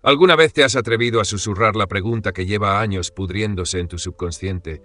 ¿Alguna vez te has atrevido a susurrar la pregunta que lleva años pudriéndose en tu subconsciente?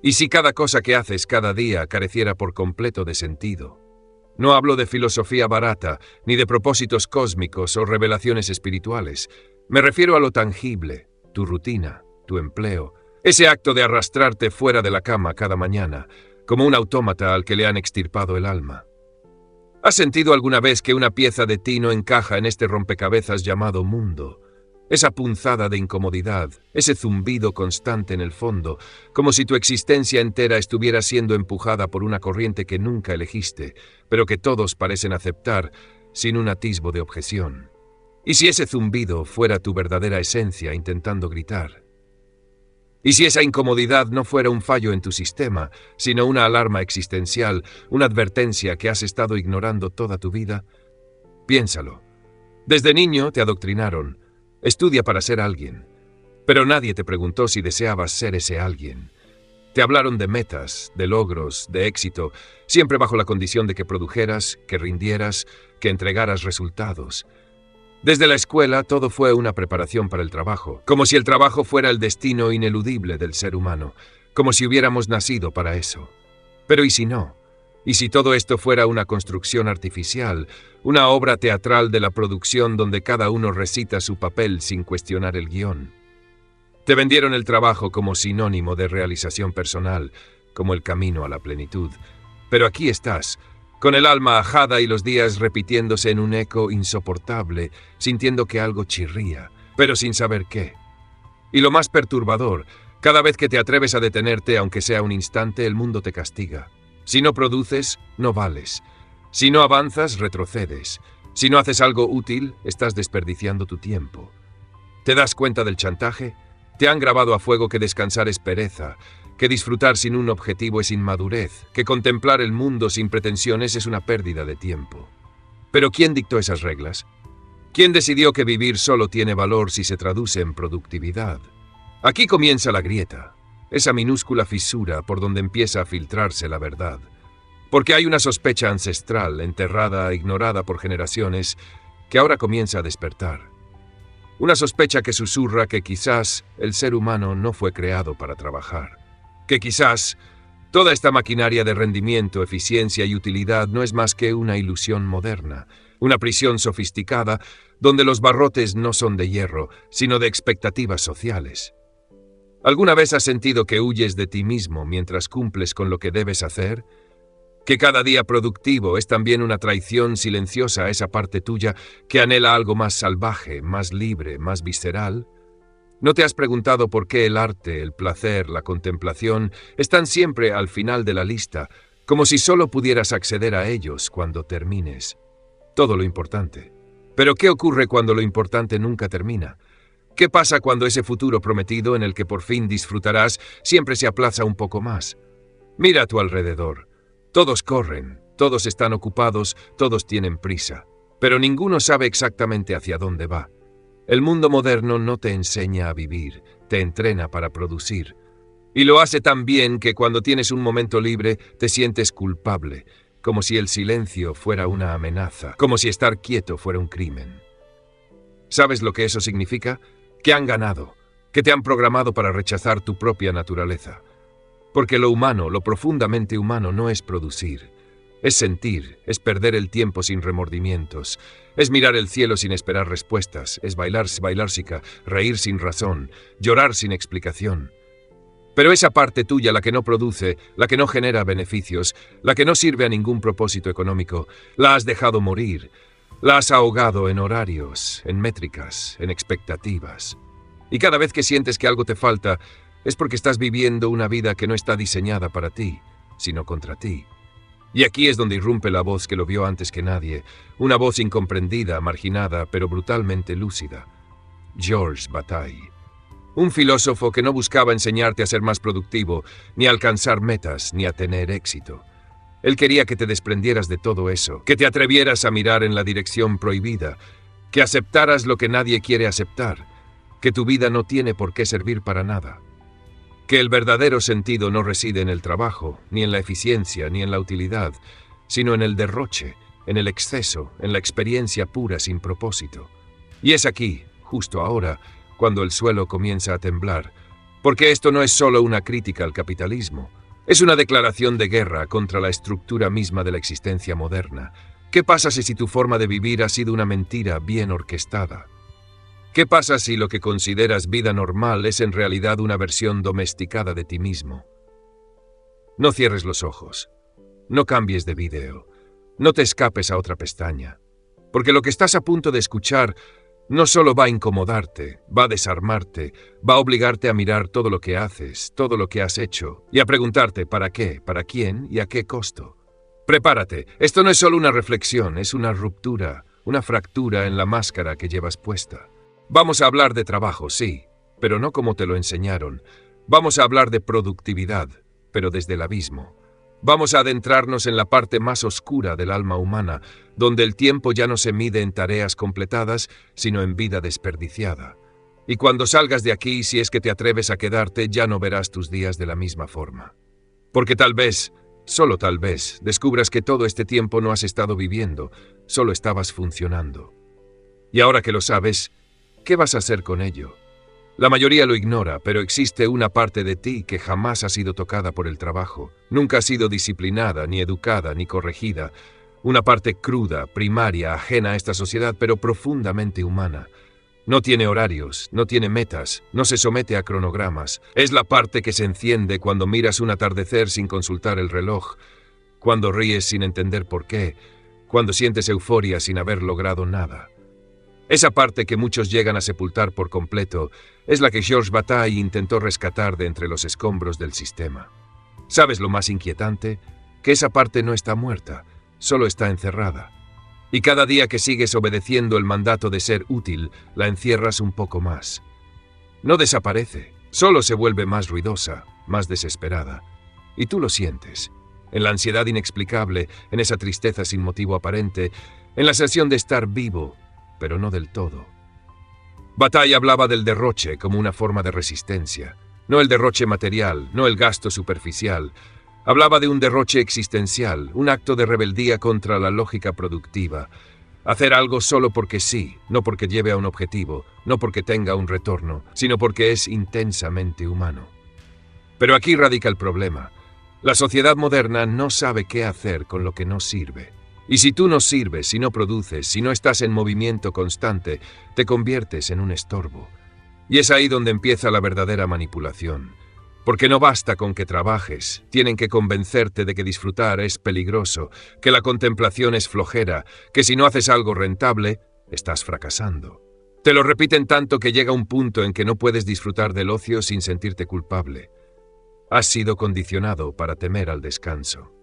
¿Y si cada cosa que haces cada día careciera por completo de sentido? No hablo de filosofía barata, ni de propósitos cósmicos o revelaciones espirituales. Me refiero a lo tangible, tu rutina, tu empleo, ese acto de arrastrarte fuera de la cama cada mañana, como un autómata al que le han extirpado el alma. ¿Has sentido alguna vez que una pieza de ti no encaja en este rompecabezas llamado mundo? Esa punzada de incomodidad, ese zumbido constante en el fondo, como si tu existencia entera estuviera siendo empujada por una corriente que nunca elegiste, pero que todos parecen aceptar sin un atisbo de objeción. ¿Y si ese zumbido fuera tu verdadera esencia intentando gritar? ¿Y si esa incomodidad no fuera un fallo en tu sistema, sino una alarma existencial, una advertencia que has estado ignorando toda tu vida? Piénsalo. Desde niño te adoctrinaron. Estudia para ser alguien. Pero nadie te preguntó si deseabas ser ese alguien. Te hablaron de metas, de logros, de éxito, siempre bajo la condición de que produjeras, que rindieras, que entregaras resultados. Desde la escuela todo fue una preparación para el trabajo, como si el trabajo fuera el destino ineludible del ser humano, como si hubiéramos nacido para eso. Pero ¿y si no? ¿Y si todo esto fuera una construcción artificial, una obra teatral de la producción donde cada uno recita su papel sin cuestionar el guión? Te vendieron el trabajo como sinónimo de realización personal, como el camino a la plenitud. Pero aquí estás, con el alma ajada y los días repitiéndose en un eco insoportable, sintiendo que algo chirría, pero sin saber qué. Y lo más perturbador, cada vez que te atreves a detenerte, aunque sea un instante, el mundo te castiga. Si no produces, no vales. Si no avanzas, retrocedes. Si no haces algo útil, estás desperdiciando tu tiempo. ¿Te das cuenta del chantaje? Te han grabado a fuego que descansar es pereza, que disfrutar sin un objetivo es inmadurez, que contemplar el mundo sin pretensiones es una pérdida de tiempo. ¿Pero quién dictó esas reglas? ¿Quién decidió que vivir solo tiene valor si se traduce en productividad? Aquí comienza la grieta. Esa minúscula fisura por donde empieza a filtrarse la verdad. Porque hay una sospecha ancestral, enterrada, ignorada por generaciones, que ahora comienza a despertar. Una sospecha que susurra que quizás el ser humano no fue creado para trabajar. Que quizás toda esta maquinaria de rendimiento, eficiencia y utilidad no es más que una ilusión moderna, una prisión sofisticada donde los barrotes no son de hierro, sino de expectativas sociales. ¿Alguna vez has sentido que huyes de ti mismo mientras cumples con lo que debes hacer? ¿Que cada día productivo es también una traición silenciosa a esa parte tuya que anhela algo más salvaje, más libre, más visceral? ¿No te has preguntado por qué el arte, el placer, la contemplación están siempre al final de la lista, como si solo pudieras acceder a ellos cuando termines? Todo lo importante. ¿Pero qué ocurre cuando lo importante nunca termina? ¿Qué pasa cuando ese futuro prometido en el que por fin disfrutarás siempre se aplaza un poco más? Mira a tu alrededor. Todos corren, todos están ocupados, todos tienen prisa, pero ninguno sabe exactamente hacia dónde va. El mundo moderno no te enseña a vivir, te entrena para producir. Y lo hace tan bien que cuando tienes un momento libre te sientes culpable, como si el silencio fuera una amenaza, como si estar quieto fuera un crimen. ¿Sabes lo que eso significa? Que han ganado, que te han programado para rechazar tu propia naturaleza. Porque lo humano, lo profundamente humano, no es producir. Es sentir, es perder el tiempo sin remordimientos, es mirar el cielo sin esperar respuestas, es bailar sica, reír sin razón, llorar sin explicación. Pero esa parte tuya, la que no produce, la que no genera beneficios, la que no sirve a ningún propósito económico, la has dejado morir. La has ahogado en horarios, en métricas, en expectativas. Y cada vez que sientes que algo te falta, es porque estás viviendo una vida que no está diseñada para ti, sino contra ti. Y aquí es donde irrumpe la voz que lo vio antes que nadie, una voz incomprendida, marginada, pero brutalmente lúcida. Georges Bataille. Un filósofo que no buscaba enseñarte a ser más productivo, ni a alcanzar metas, ni a tener éxito. Él quería que te desprendieras de todo eso, que te atrevieras a mirar en la dirección prohibida, que aceptaras lo que nadie quiere aceptar, que tu vida no tiene por qué servir para nada, que el verdadero sentido no reside en el trabajo, ni en la eficiencia, ni en la utilidad, sino en el derroche, en el exceso, en la experiencia pura sin propósito. Y es aquí, justo ahora, cuando el suelo comienza a temblar, porque esto no es solo una crítica al capitalismo, es una declaración de guerra contra la estructura misma de la existencia moderna. ¿Qué pasa si tu forma de vivir ha sido una mentira bien orquestada? ¿Qué pasa si lo que consideras vida normal es en realidad una versión domesticada de ti mismo? No cierres los ojos. No cambies de vídeo. No te escapes a otra pestaña. Porque lo que estás a punto de escuchar no solo va a incomodarte, va a desarmarte, va a obligarte a mirar todo lo que haces, todo lo que has hecho, y a preguntarte para qué, para quién y a qué costo. Prepárate, esto no es solo una reflexión, es una ruptura, una fractura en la máscara que llevas puesta. Vamos a hablar de trabajo, sí, pero no como te lo enseñaron. Vamos a hablar de productividad, pero desde el abismo. Vamos a adentrarnos en la parte más oscura del alma humana, donde el tiempo ya no se mide en tareas completadas, sino en vida desperdiciada. Y cuando salgas de aquí, si es que te atreves a quedarte, ya no verás tus días de la misma forma. Porque tal vez, solo tal vez, descubras que todo este tiempo no has estado viviendo, solo estabas funcionando. Y ahora que lo sabes, ¿qué vas a hacer con ello? La mayoría lo ignora, pero existe una parte de ti que jamás ha sido tocada por el trabajo, nunca ha sido disciplinada, ni educada, ni corregida, una parte cruda, primaria, ajena a esta sociedad, pero profundamente humana. No tiene horarios, no tiene metas, no se somete a cronogramas. Es la parte que se enciende cuando miras un atardecer sin consultar el reloj, cuando ríes sin entender por qué, cuando sientes euforia sin haber logrado nada. Esa parte que muchos llegan a sepultar por completo es la que Georges Bataille intentó rescatar de entre los escombros del sistema. ¿Sabes lo más inquietante? Que esa parte no está muerta, solo está encerrada. Y cada día que sigues obedeciendo el mandato de ser útil, la encierras un poco más. No desaparece, solo se vuelve más ruidosa, más desesperada. Y tú lo sientes, en la ansiedad inexplicable, en esa tristeza sin motivo aparente, en la sensación de estar vivo, pero no del todo. Bataille hablaba del derroche como una forma de resistencia, no el derroche material, no el gasto superficial. Hablaba de un derroche existencial, un acto de rebeldía contra la lógica productiva. Hacer algo solo porque sí, no porque lleve a un objetivo, no porque tenga un retorno, sino porque es intensamente humano. Pero aquí radica el problema. La sociedad moderna no sabe qué hacer con lo que no sirve. Y si tú no sirves, si no produces, si no estás en movimiento constante, te conviertes en un estorbo. Y es ahí donde empieza la verdadera manipulación. Porque no basta con que trabajes, tienen que convencerte de que disfrutar es peligroso, que la contemplación es flojera, que si no haces algo rentable, estás fracasando. Te lo repiten tanto que llega un punto en que no puedes disfrutar del ocio sin sentirte culpable. Has sido condicionado para temer al descanso.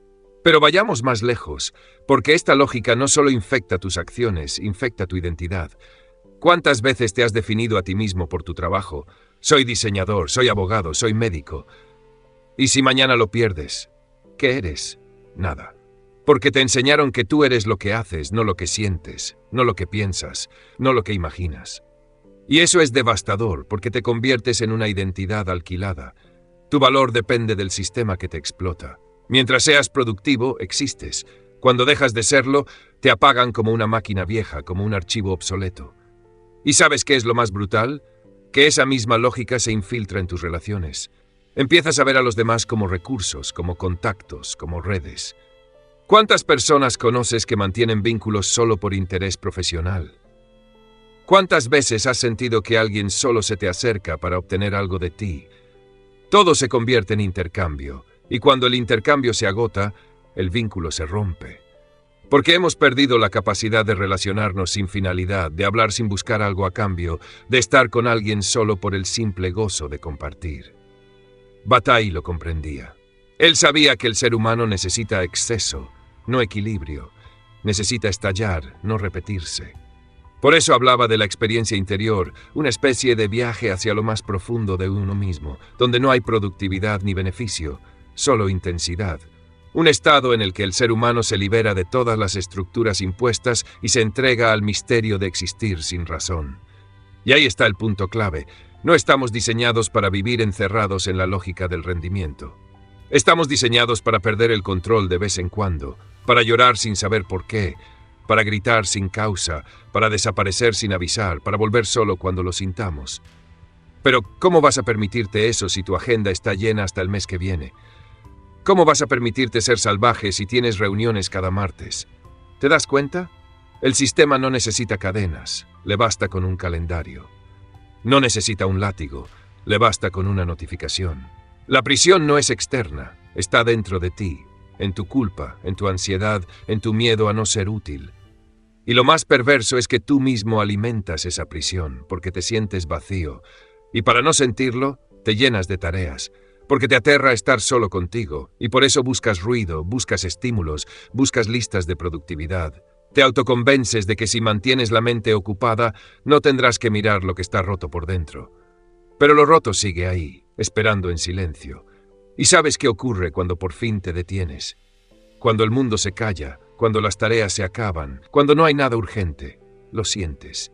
Pero vayamos más lejos, porque esta lógica no solo infecta tus acciones, infecta tu identidad. ¿Cuántas veces te has definido a ti mismo por tu trabajo? Soy diseñador, soy abogado, soy médico. ¿Y si mañana lo pierdes? ¿Qué eres? Nada. Porque te enseñaron que tú eres lo que haces, no lo que sientes, no lo que piensas, no lo que imaginas. Y eso es devastador, porque te conviertes en una identidad alquilada. Tu valor depende del sistema que te explota. Mientras seas productivo, existes. Cuando dejas de serlo, te apagan como una máquina vieja, como un archivo obsoleto. ¿Y sabes qué es lo más brutal? Que esa misma lógica se infiltra en tus relaciones. Empiezas a ver a los demás como recursos, como contactos, como redes. ¿Cuántas personas conoces que mantienen vínculos solo por interés profesional? ¿Cuántas veces has sentido que alguien solo se te acerca para obtener algo de ti? Todo se convierte en intercambio. Y cuando el intercambio se agota, el vínculo se rompe. Porque hemos perdido la capacidad de relacionarnos sin finalidad, de hablar sin buscar algo a cambio, de estar con alguien solo por el simple gozo de compartir. Bataille lo comprendía. Él sabía que el ser humano necesita exceso, no equilibrio. Necesita estallar, no repetirse. Por eso hablaba de la experiencia interior, una especie de viaje hacia lo más profundo de uno mismo, donde no hay productividad ni beneficio, solo intensidad. Un estado en el que el ser humano se libera de todas las estructuras impuestas y se entrega al misterio de existir sin razón. Y ahí está el punto clave. No estamos diseñados para vivir encerrados en la lógica del rendimiento. Estamos diseñados para perder el control de vez en cuando, para llorar sin saber por qué, para gritar sin causa, para desaparecer sin avisar, para volver solo cuando lo sintamos. Pero, ¿cómo vas a permitirte eso si tu agenda está llena hasta el mes que viene? ¿Cómo vas a permitirte ser salvaje si tienes reuniones cada martes? ¿Te das cuenta? El sistema no necesita cadenas, le basta con un calendario. No necesita un látigo, le basta con una notificación. La prisión no es externa, está dentro de ti, en tu culpa, en tu ansiedad, en tu miedo a no ser útil. Y lo más perverso es que tú mismo alimentas esa prisión, porque te sientes vacío, y para no sentirlo, te llenas de tareas, porque te aterra estar solo contigo, y por eso buscas ruido, buscas estímulos, buscas listas de productividad. Te autoconvences de que si mantienes la mente ocupada, no tendrás que mirar lo que está roto por dentro. Pero lo roto sigue ahí, esperando en silencio. ¿Y sabes qué ocurre cuando por fin te detienes? Cuando el mundo se calla, cuando las tareas se acaban, cuando no hay nada urgente, lo sientes.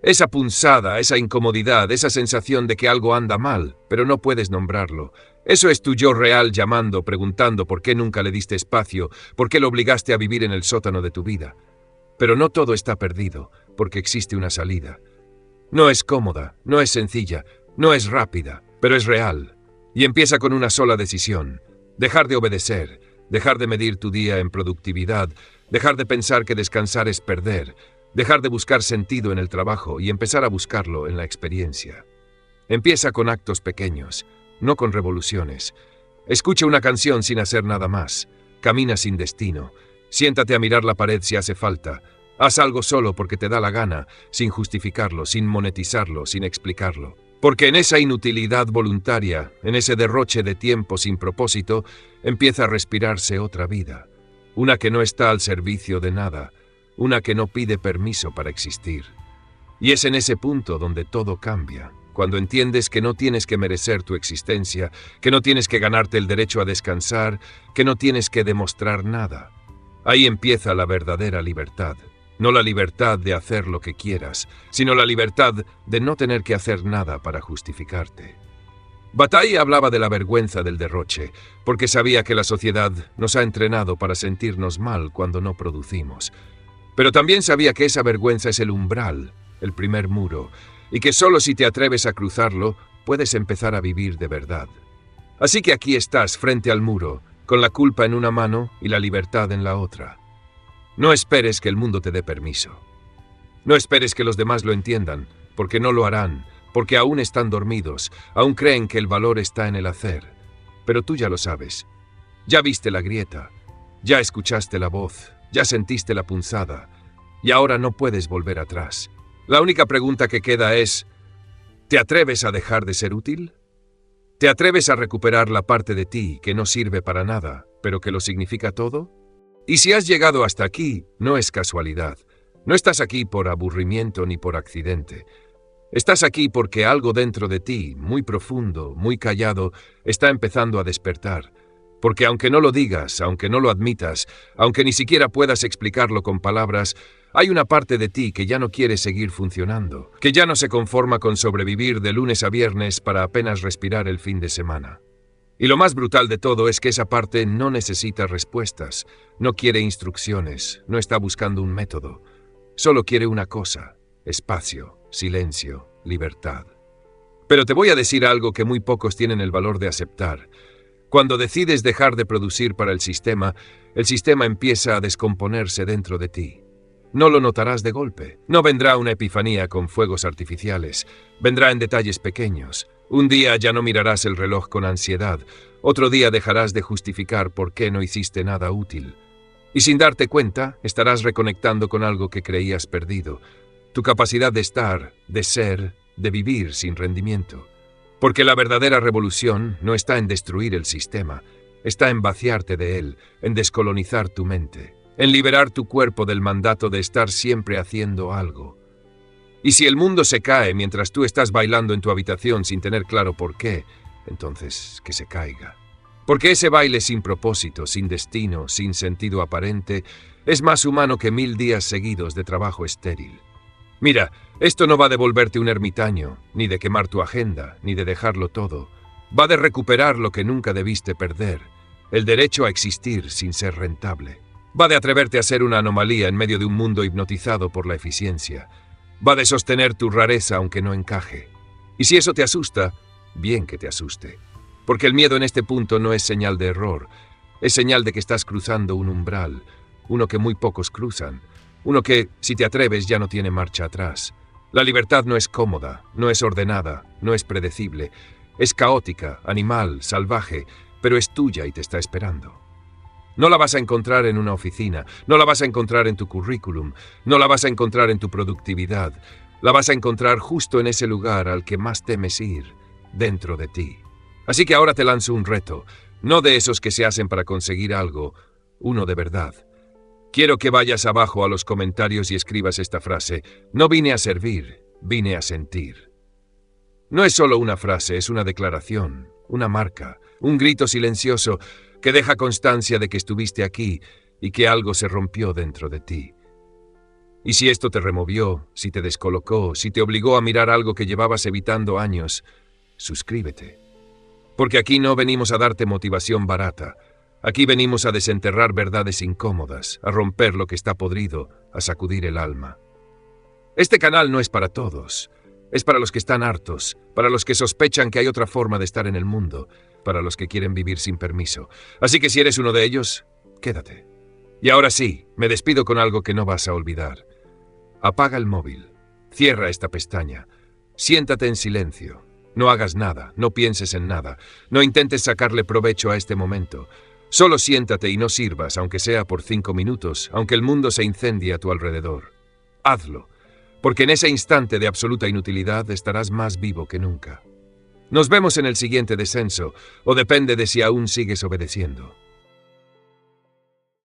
Esa punzada, esa incomodidad, esa sensación de que algo anda mal, pero no puedes nombrarlo. Eso es tu yo real llamando, preguntando por qué nunca le diste espacio, por qué lo obligaste a vivir en el sótano de tu vida. Pero no todo está perdido, porque existe una salida. No es cómoda, no es sencilla, no es rápida, pero es real. Y empieza con una sola decisión: dejar de obedecer, dejar de medir tu día en productividad, dejar de pensar que descansar es perder, dejar de buscar sentido en el trabajo y empezar a buscarlo en la experiencia. Empieza con actos pequeños, no con revoluciones. Escucha una canción sin hacer nada más. Camina sin destino. Siéntate a mirar la pared si hace falta. Haz algo solo porque te da la gana, sin justificarlo, sin monetizarlo, sin explicarlo. Porque en esa inutilidad voluntaria, en ese derroche de tiempo sin propósito, empieza a respirarse otra vida. Una que no está al servicio de nada, una que no pide permiso para existir. Y es en ese punto donde todo cambia, cuando entiendes que no tienes que merecer tu existencia, que no tienes que ganarte el derecho a descansar, que no tienes que demostrar nada. Ahí empieza la verdadera libertad. No la libertad de hacer lo que quieras, sino la libertad de no tener que hacer nada para justificarte. Bataille hablaba de la vergüenza del derroche, porque sabía que la sociedad nos ha entrenado para sentirnos mal cuando no producimos. Pero también sabía que esa vergüenza es el umbral, el primer muro, y que solo si te atreves a cruzarlo, puedes empezar a vivir de verdad. Así que aquí estás, frente al muro, con la culpa en una mano y la libertad en la otra. No esperes que el mundo te dé permiso. No esperes que los demás lo entiendan, porque no lo harán, porque aún están dormidos, aún creen que el valor está en el hacer. Pero tú ya lo sabes. Ya viste la grieta, ya escuchaste la voz, ya sentiste la punzada, y ahora no puedes volver atrás. La única pregunta que queda es: ¿te atreves a dejar de ser útil? ¿Te atreves a recuperar la parte de ti que no sirve para nada, pero que lo significa todo? Y si has llegado hasta aquí, no es casualidad. No estás aquí por aburrimiento ni por accidente. Estás aquí porque algo dentro de ti, muy profundo, muy callado, está empezando a despertar. Porque aunque no lo digas, aunque no lo admitas, aunque ni siquiera puedas explicarlo con palabras, hay una parte de ti que ya no quiere seguir funcionando, que ya no se conforma con sobrevivir de lunes a viernes para apenas respirar el fin de semana. Y lo más brutal de todo es que esa parte no necesita respuestas, no quiere instrucciones, no está buscando un método. Solo quiere una cosa: espacio, silencio, libertad. Pero te voy a decir algo que muy pocos tienen el valor de aceptar. Cuando decides dejar de producir para el sistema empieza a descomponerse dentro de ti. No lo notarás de golpe. No vendrá una epifanía con fuegos artificiales. Vendrá en detalles pequeños. Un día ya no mirarás el reloj con ansiedad. Otro día dejarás de justificar por qué no hiciste nada útil. Y sin darte cuenta, estarás reconectando con algo que creías perdido. Tu capacidad de estar, de ser, de vivir sin rendimiento. Porque la verdadera revolución no está en destruir el sistema, está en vaciarte de él, en descolonizar tu mente, en liberar tu cuerpo del mandato de estar siempre haciendo algo. Y si el mundo se cae mientras tú estás bailando en tu habitación sin tener claro por qué, entonces que se caiga. Porque ese baile sin propósito, sin destino, sin sentido aparente, es más humano que 1000 días seguidos de trabajo estéril. Mira, esto no va de volverte un ermitaño, ni de quemar tu agenda, ni de dejarlo todo. Va de recuperar lo que nunca debiste perder, el derecho a existir sin ser rentable. Va de atreverte a ser una anomalía en medio de un mundo hipnotizado por la eficiencia. Va de sostener tu rareza aunque no encaje. Y si eso te asusta, bien que te asuste. Porque el miedo en este punto no es señal de error, es señal de que estás cruzando un umbral, uno que muy pocos cruzan, uno que, si te atreves, ya no tiene marcha atrás. La libertad no es cómoda, no es ordenada, no es predecible, es caótica, animal, salvaje, pero es tuya y te está esperando. No la vas a encontrar en una oficina, no la vas a encontrar en tu currículum, no la vas a encontrar en tu productividad, la vas a encontrar justo en ese lugar al que más temes ir, dentro de ti. Así que ahora te lanzo un reto, no de esos que se hacen para conseguir algo, uno de verdad. Quiero que vayas abajo a los comentarios y escribas esta frase: no vine a servir, vine a sentir. No es solo una frase, es una declaración, una marca, un grito silencioso que deja constancia de que estuviste aquí y que algo se rompió dentro de ti. Y si esto te removió, si te descolocó, si te obligó a mirar algo que llevabas evitando años, suscríbete. Porque aquí no venimos a darte motivación barata. Aquí venimos a desenterrar verdades incómodas, a romper lo que está podrido, a sacudir el alma. Este canal no es para todos. Es para los que están hartos, para los que sospechan que hay otra forma de estar en el mundo, para los que quieren vivir sin permiso. Así que si eres uno de ellos, quédate. Y ahora sí, me despido con algo que no vas a olvidar. Apaga el móvil, cierra esta pestaña, siéntate en silencio. No hagas nada, no pienses en nada, no intentes sacarle provecho a este momento. Solo siéntate y no sirvas, aunque sea por 5 minutos, aunque el mundo se incendie a tu alrededor. Hazlo, porque en ese instante de absoluta inutilidad estarás más vivo que nunca. Nos vemos en el siguiente descenso, o depende de si aún sigues obedeciendo.